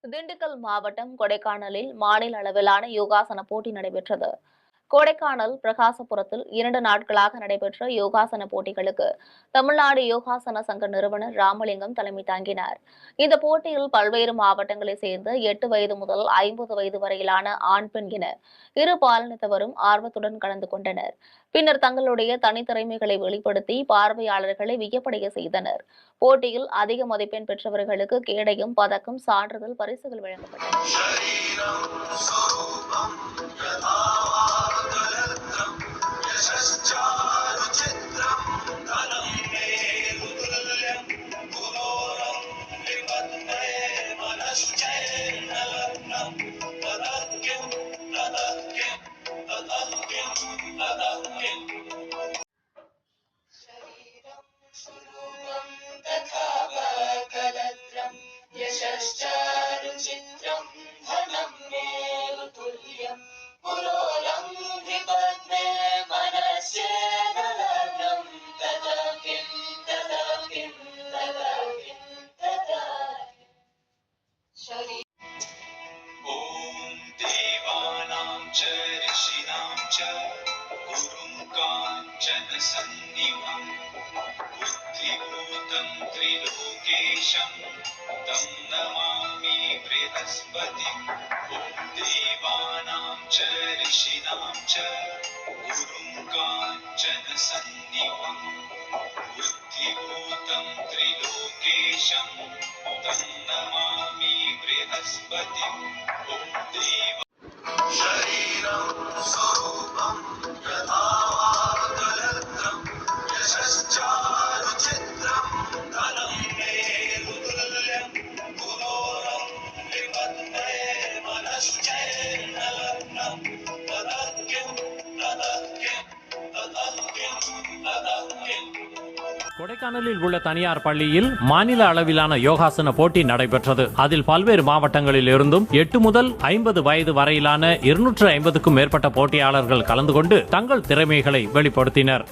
திண்டுக்கல் மாவட்டம் கொடைக்கானலில் மாநில அளவிலான யோகாசன போட்டி நடைபெற்றது. கொடைக்கானல் பிரகாசபுரத்தில் 2 நாட்களாக நடைபெற்ற யோகாசன போட்டிகளுக்கு தமிழ்நாடு யோகாசன சங்க நிறுவனர் ராமலிங்கம் தலைமை தாங்கினார். இந்த போட்டியில் பல்வேறு மாவட்டங்களைச் சேர்ந்த 8 வயது முதல் 50 வயது வரையிலான ஆண், பெண் என இரு பாலினத்தவரும் ஆர்வத்துடன் கலந்து கொண்டனர். பின்னர் தங்களுடைய தனித்திறமைகளை வெளிப்படுத்தி பார்வையாளர்களை வியப்படைய செய்தனர். போட்டியில் அதிக மதிப்பெண் பெற்றவர்களுக்கு கேடயம், பதக்கம், சான்றிதழ், பரிசுகள் வழங்கப்பட்டன. यशश्चारुचित्रं धनं मेरुतुल्यं पुरोलं विपद्मे मनस्येन लग्नं तदा किं तदा किं तदा किं तदा शरीर ॐ देवानां च ऋषीणां च गुरुं काञ्चन सन्निभं बुद्धिभूतं त्रिलोकेशं तं नमामि बृहस्पतिम् ॐ देवानां च ऋषीणां च गुरुं काञ्चन सन्निभं बुद्धिभूतं त्रिलोकेशं तं नमामि बृहस्पतिम् ॐ देव शरीरं स्वरूपं यथा वागलत्रं यशश्चारुचित्रं धनं मेरुतुल्यं पुरोरं विपद्मे मनश्चैन लग्नं ततः किं ततः किं ततः किं ततः किं. கொடைக்கானலில் உள்ள தனியார் பள்ளியில் மாநில அளவிலான யோகாசன போட்டி நடைபெற்றது. அதில் பல்வேறு மாவட்டங்களில் இருந்தும் 8 முதல் 50 வயது வரையிலான 250க்கும் மேற்பட்ட போட்டியாளர்கள் கலந்து கொண்டு தங்கள் திறமைகளை வெளிப்படுத்தினர்.